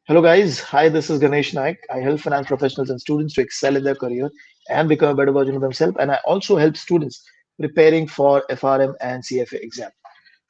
Hello, guys. Hi, this is Ganesh Naik. I help finance professionals and students to excel in their career and become a better version of themselves. And I also help students preparing for FRM and CFA exam.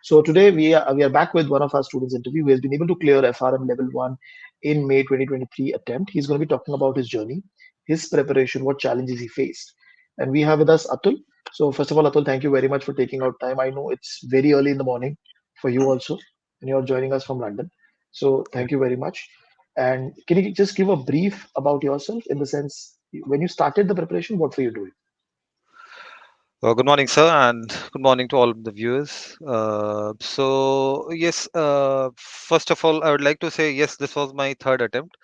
So today we are back with one of our students interview who has been able to clear FRM level 1 in May 2023 attempt. He's going to be talking about his journey, his preparation, what challenges he faced. And we have with us Atul. So first of all, Atul, thank you very much for taking out time. I know it's very early in the morning for you also, and you're joining us from London. So Yeah. thank you very much. And can you just give a brief about yourself in the sense when you started the preparation, what were you doing? Good morning, sir, and good morning to all the viewers. Yes, first of all, I would like to say yes, this was my third attempt.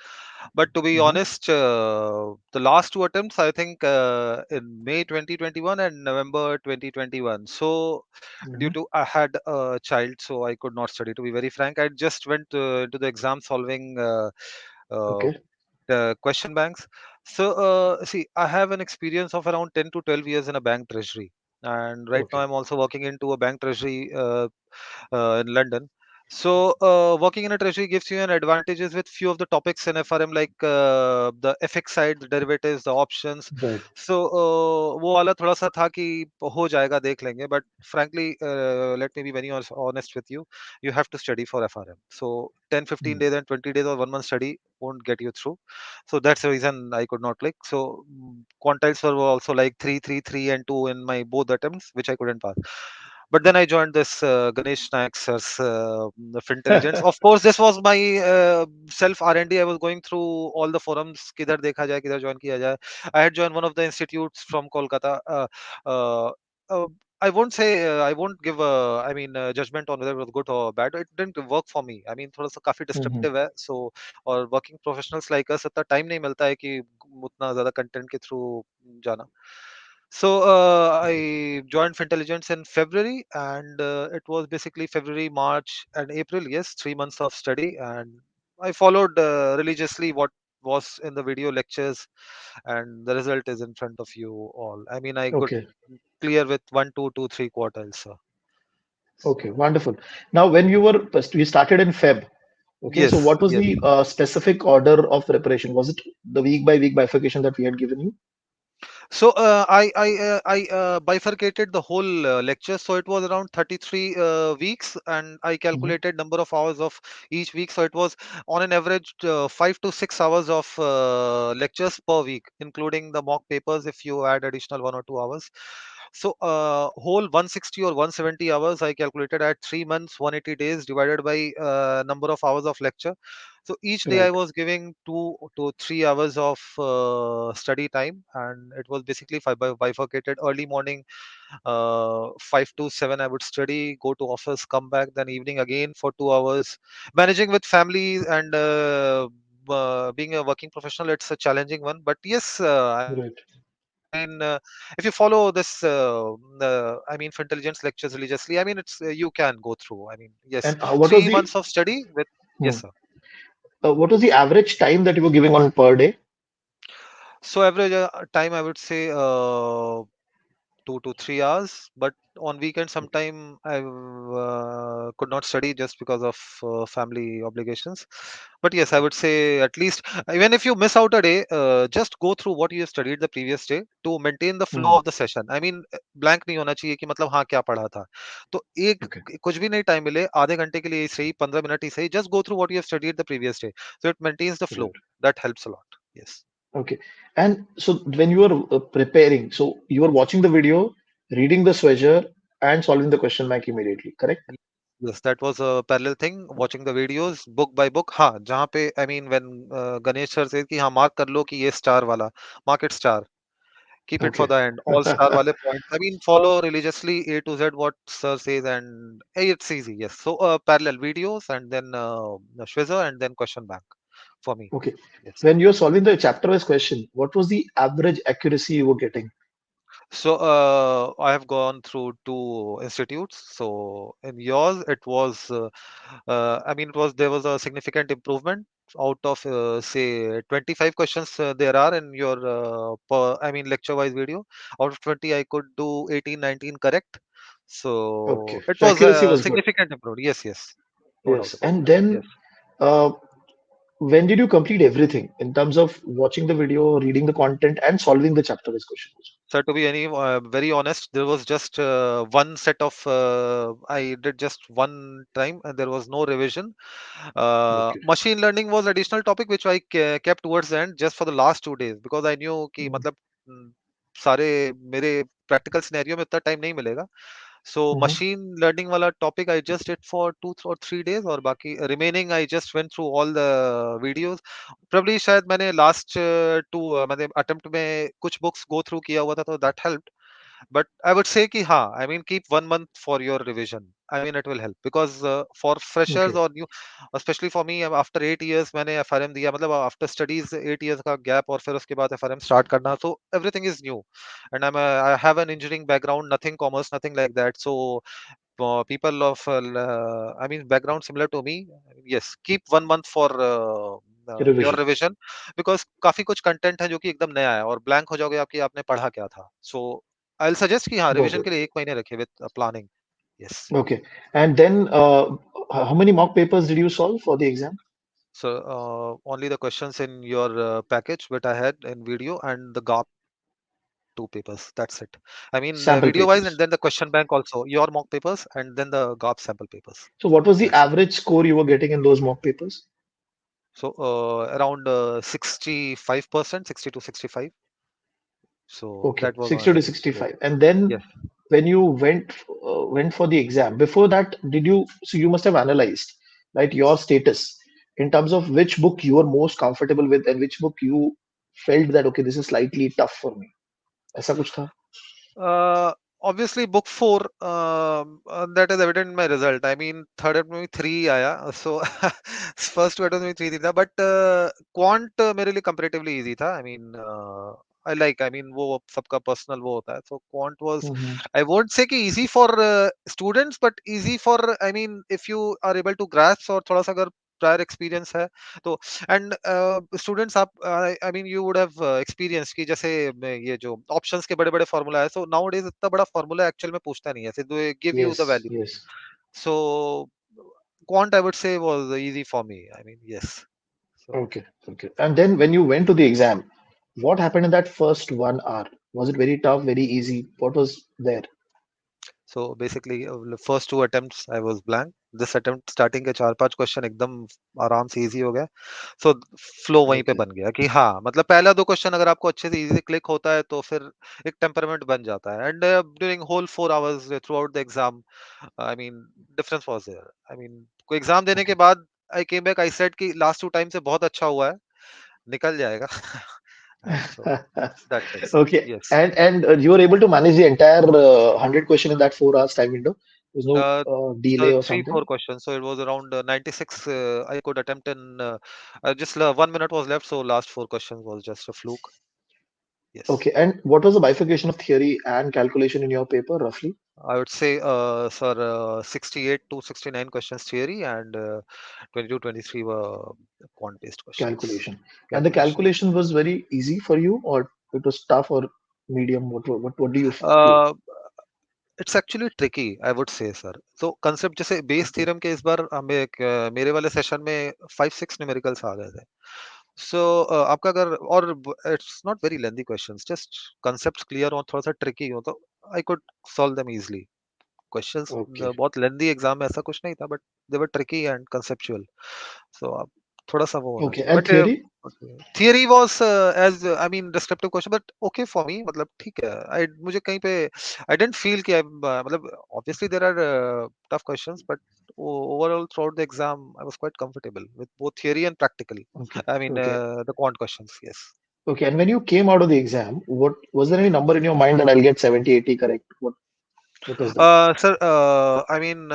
But to be Hmm. honest, the last two attempts, I think in May 2021 and November 2021. So, due Hmm. to I had a child, so I could not study. To be very frank, I just went to the exam solving uh, Okay. the question banks. So, see, I have an experience of around 10 to 12 years in a bank treasury. And right now, Okay. I'm also working into a bank treasury in London. So, working in a treasury gives you an advantages with few of the topics in FRM, like the FX side, the derivatives, the options. Right. So, वो वाला थोड़ा सा था कि हो जाएगा देख लेंगे. But frankly, let me be very honest with you. You have to study for FRM. So, 10, 15 Mm. days and 20 days or 1 month study won't get you through. So that's the reason I could not click. So quantiles were also like 3, 3, 3, and 2 in my both attempts, which I couldn't pass. But then I joined this Ganesh Naik sir's the Fintelligents. Of course, this was my self R&D. I was going through all the forums. किधर देखा जाए, किधर join किया जाए. I had joined one of the institutes from Kolkata. Uh, uh, I won't say I won't give judgment on whether it was good or bad. It didn't work for me. I mean थोड़ा सा काफी Mhm. disruptive है. So और working professionals like us इतना time नहीं मिलता है कि उतना ज्यादा कंटेंट के थ्रू जाना. So I joined Fintelligents in February, and it was basically February, March, and April. Yes, 3 months of study, and I followed religiously what was in the video lectures, and the result is in front of you all. I mean, I could Okay. clear with one, two, two, three quarters. Okay. Wonderful. Now, when we started in Feb. Okay. So, Yes, what was yes. the specific order of preparation? Was it the week by week bifurcation that we had given you? So I bifurcated the whole lecture. So it was around 33 weeks, and I Hmm. calculated number of hours of each week. So it was on an average 5 to 6 hours of lectures per week, including the mock papers. If you add additional 1 or 2 hours, so whole 160 or 170 hours I calculated at 3 months, 180 days divided by number of hours of lecture. So each day I Right. was giving 2 to 3 hours of study time, and it was basically bifurcated. Early morning, 5 to 7, I would study, go to office, come back, then evening again for 2 hours. Managing with family and being a working professional, it's a challenging one. But yes, I mean, Right. if you follow this, Fintelligence lectures religiously, I mean, it's you can go through. I mean, yes, And what three was months the of study with yes, hmm, sir. what was the average time that you were giving on per day? So average time I would say 2 to 3 hours, but on weekend sometime I could not study just because of family obligations. But yes, I would say at least even if you miss out a day, just go through what you studied the previous day to maintain the flow Hmm. of the session. I mean, blank नहीं होना चाहिए कि मतलब हाँ क्या पढ़ा था. तो एक Okay. कुछ भी नहीं टाइम मिले आधे घंटे के लिए ही सही 15 मिनट ही सही, just go through what you have studied the previous day, so it maintains the flow. Right. That helps a lot. Yes. Okay. And so when you were preparing, so you were watching the video, reading the swagger, and solving the question bank immediately, correct? Yes, that was a parallel thing. Watching the videos book by book. हाँ, जहाँ पे I mean when Ganesh sir says कि हाँ mark कर लो कि ये star वाला, mark it star, keep it for Okay. the end. All star वाले points. I mean follow religiously A to Z what sir says, and it's easy. Yes. So parallel videos and then the Schwizzer and then question bank for me. Okay. Yes. When you're solving the chapter-wise question, what was the average accuracy you were getting? So I have gone through two institutes. So in yours, it was, it was there was a significant improvement out of say 25 questions there are in your lecture-wise video. Out of 20, I could do 18, 19 correct. Okay. So it So was accuracy a was good. significant improvement. Yes, yes, no doubt Yes. about And that. Yes. then uh, when did you complete everything in terms of watching the video, reading the content, and solving the chapter wise question? So to be very honest, there was just one set of I did just one time, and there was no revision. Okay. Machine learning was additional topic which I kept towards the end just for the last 2 days because I knew कि Mm-hmm. मतलब सारे मेरे practical scenario में उतना time नहीं मिलेगा. So machine learning वाला topic I just did for 2 or 3 days और बाकी remaining I just went through all the videos. Probably शायद मैंने last मतलब attempt में कुछ books go through किया हुआ था तो that helped. But I would say कि हाँ, I mean keep 1 month for your revision. I mean it will help because for freshers Okay. or new, especially for me after 8 years मैंने FRM दिया मतलब after studies 8 years का gap और फिर उसके बाद FRM start करना, so everything is new and I have an engineering background, nothing commerce, nothing like that. So people of I mean background similar to me, yes, keep 1 month for your Revision. revision because काफी कुछ content है जो कि एकदम नया है और blank हो जाओगे आपकी आपने पढ़ा क्या था. So I'll suggest कि हाँ Got रिवीजन it. के लिए 1 महीने रखिए with planning. Yes. Okay. And then, how many mock papers did you solve for the exam? So only the questions in your package which I had in video and the GAP 2 papers. That's it. I mean video wise Sample and then the papers. question bank also. Your mock papers and then the GAP sample papers. So, what was the That's it. average score you were getting in those mock papers? So around 65%, 60 to 65. So Okay, that was 60 to my yes. 65. And then, Yes. when you went for the exam, before that, did you? So you must have analyzed, right, your status in terms of which book you were most comfortable with and which book you felt that okay, this is slightly tough for me. ऐसा कुछ था? Uh, Obviously, book four, that is evident in my result. I mean, third attempt में three आया, so first two attempts में three था, but quant मेरे लिए comparatively easy था. I mean, I mean वो सबका personal वो होता है. So quant was, Mm-hmm. I won't say कि easy for students, but easy for, I mean, if you are able to grasp और थोड़ा सा अगर prior experience है तो एंड स्टूडेंट्स आप I mean you would have experience कि जैसे ये जो ऑप्शंस के बड़े बड़े फार्मूला है सो नाउ डेज इतना बड़ा फार्मूला एक्चुअल में पूछता नहीं है they give you the Yes, value. yes. So quant I would say was easy for me. I mean yes. So Okay, okay. And then when you went to the exam, what happened in that first 1 hour? Was it very tough, very easy? What was there? So basically, first two attempts I was blank. This attempt starting के चार पांच question एकदम आराम से easy हो गया. So flow वहीं पे Okay. बन गया कि हाँ मतलब पहला दो क्वेश्चन अगर आपको अच्छे से इजी क्लिक होता है तो फिर एक टेम्परमेंट बन जाता है. And during whole 4 hours throughout the exam I mean difference was there. I mean कोई एग्जाम देने के Okay. बाद I came back I said कि लास्ट टू टाइम से बहुत अच्छा हुआ है, निकल जाएगा. And so that's it. Okay. Yes. And you were able to manage the entire 100 question in that 4 hours time window. There's no delay So or three, something. four questions. So it was around 96. I could attempt in just 1 minute was left. So last four questions was just a fluke. Yes, Okay. And what was the bifurcation of theory and calculation in your paper, roughly? I would say, sir, 68 to 69 questions theory and 22, 23 were quant-based questions. Calculation. And the Calculation. calculation was very easy for you, or it was tough or medium? What do you feel? Uh, it's actually tricky I would say sir. तो concept जैसे base Okay. Theorem के इस बार हमें मेरे वाले session में 5-6 numericals आ गए थे. सो आपका अगर और it's not very lengthy questions, just concept clear हो थोड़ा सा ट्रिकी हो तो I could solve them easily. Questions Okay. बहुत लेंदी एग्जाम में ऐसा कुछ नहीं था but they were tricky and conceptual. So आप थोड़ा सा वो होना Okay. चाहिए And but theory? Theory was as I mean descriptive question but okay for me मतलब ठीक है. आई मुझे कहीं पे आई डिडंट फील कि मतलब obviously there are tough questions but overall throughout the exam I was quite comfortable with both theory and practical. Okay. I mean Okay. the quant questions. Yes. Okay. And when you came out of the exam, what was there any number in your mind that I'll get 70, 80 correct? What was that? Sir, I mean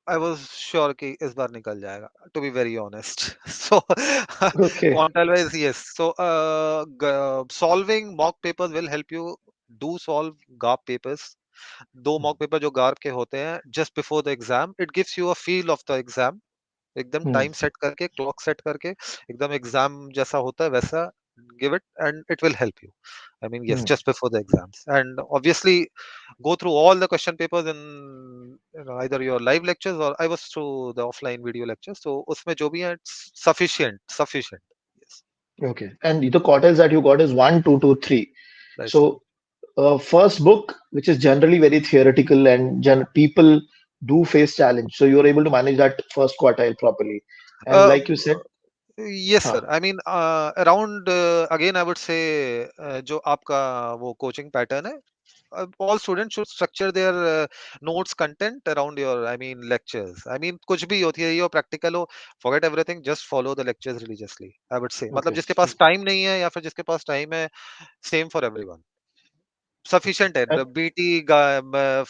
I was sure कि इस बार निकल जाएगा to be very honest. So Okay. Quantile wise yes. So solving mock papers will help you do solve गाप papers. दो mock paper जो GARP के होते हैं just before the exam it gives you a feel of the exam. एकदम Hmm. Time set करके clock set करके एकदम एग्जाम जैसा होता है वैसा give it, and it will help you. I mean, yes, Hmm. just before the exams, and obviously go through all the question papers in, either your live lectures, or I was through the offline video lectures. So usme jo bhi hai, it's sufficient. Yes, Okay. And the quartiles that you got is one, two, two, three. right, sir. So, first book, which is generally very theoretical and people do face challenge. So you're able to manage that first quartile properly. And Uh, like you said, Yes, huh, sir. I mean, around again, I would say जो आपका वो coaching pattern है, all students should structure their notes content around your, I mean, lectures. I mean, कुछ भी हो, theory हो, practical हो, forget everything, just follow the lectures religiously, I would say. मतलब okay, जिसके पास time नहीं है या फिर जिसके पास time है, same for everyone. okay. Sufficient है. And, BT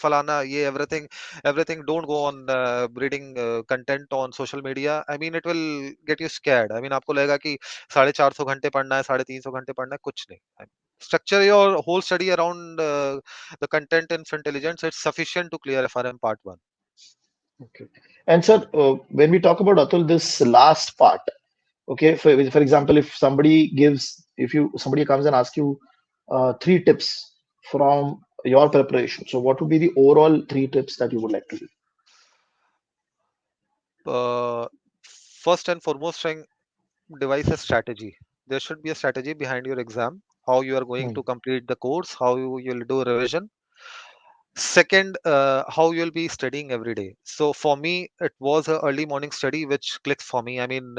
फलाना ये everything don't go on reading content on social media. I mean, it will get you scared. I mean, आपको लगेगा कि 450 घंटे पढ़ना है, 350 घंटे पढ़ना है, कुछ नहीं. Structure your whole study around the content in Fintelligents. It's sufficient to clear FRM part 1. okay. And sir, when we talk about Atul, this last part, okay, for example, if somebody gives, if you somebody comes and asks you three tips from your preparation, so what would be the overall three tips that you would like to give? Uh, First and foremost, trying devise a strategy. There should be a strategy behind your exam, how you are going Hmm. to complete the course, how you will do revision. Second, how you'll be studying every day. So for me, it was a early morning study which clicks for me. I mean,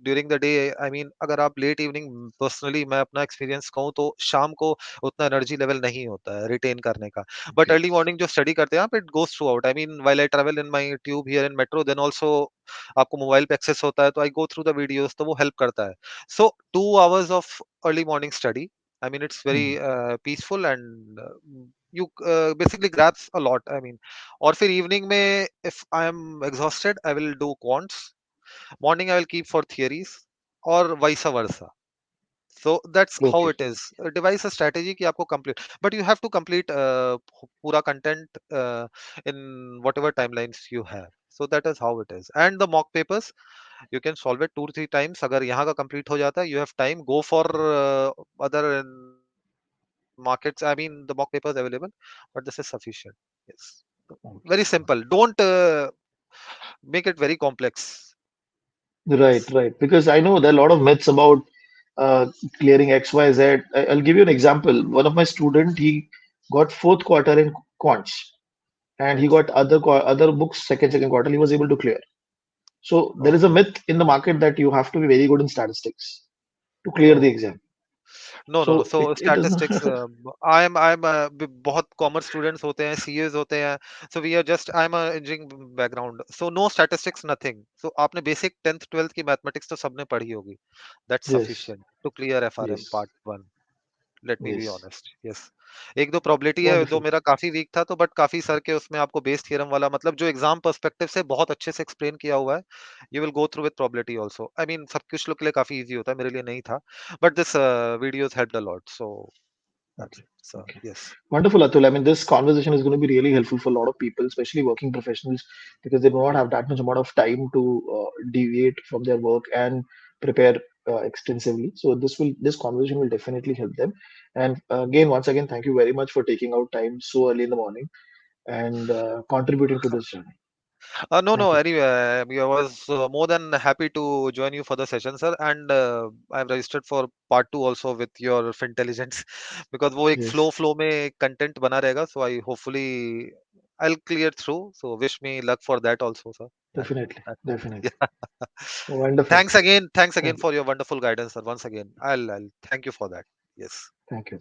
during the day, I mean, अगर आप late evening, personally मैं अपना experience कहूँ तो शाम को उतना energy level नहीं होता है retain करने का. But Okay. early morning जो study करते हैं आप, it goes throughout. I mean, while I travel in my tube here in metro, then also आपको mobile पे access होता है, तो I go through the videos, तो वो help करता है. So 2 hours of early morning study. I mean, it's Hmm. very peaceful, and you basically grabs a lot. I mean, or for evening में if I am exhausted, I will do quants. Morning I will keep for theories, or vice versa. So that's how Okay. it is. Devise a strategy कि आपको complete, but you have to complete पूरा content in whatever timelines you have. So that is how it is. And the mock papers, you can solve it 2 3 times. अगर यहाँ का complete हो जाता है, you have time. Go for other markets. I mean, the mock papers available, but this is sufficient. Yes, very simple. Okay. Don't make it very complex. Yes. Right, right. Because I know there are a lot of myths about clearing X, Y, Z. I'll give you an example. One of my student, he got fourth quarter in quants, and he Right. got other books second quarter. He was able to clear. So there is a Okay. myth in the market that you have to be very good in statistics to clear the Oh. exam. No. So So it does not. statistics. I'm बहुत commerce students होते हैं, CAs होते हैं. So we are just, I'm a engineering background. So no statistics, nothing. So आपने basic 10th 12th की mathematics तो सबने पढ़ी होगी. That's Yes, sufficient to clear FRM yes, part 1. Let me be yes. Honest. Yes, एक दो probability है जो Wonderful. मेरा काफी वीक था, तो बट काफी सर के उसमें आपको बेस थ्योरम वाला, मतलब जो एग्जाम पर्सपेक्टिव से बहुत अच्छे से एक्सप्लेन किया हुआ है. You will go through with probability also. I mean, सब कुछ लोग के लिए काफी इजी होता है, मेरे लिए नहीं था, but this videos helped a lot. So that's Okay. It sir. Okay. Yes. Wonderful, Atul. I mean, this conversation is going to be really helpful for a lot of people, especially working professionals, because they do not have that much amount of time to deviate from their work and prepare extensively. So this conversation will definitely help them. And again, once again, thank you very much for taking out time so early in the morning and contributing to this journey. No, Thank no. you. Anyway, I was more than happy to join you for the session, sir. And I've registered for part 2 also with your Fintelligents, because वो एक Yes, flow में content बना रहेगा. So I hopefully I'll clear through. So wish me luck for that also, sir. And definitely, that's it. definitely. Yeah. Wonderful. Thanks again. Thanks again Thank you. for your wonderful guidance, sir. Once again, I'll thank you for that. Yes. Thank you.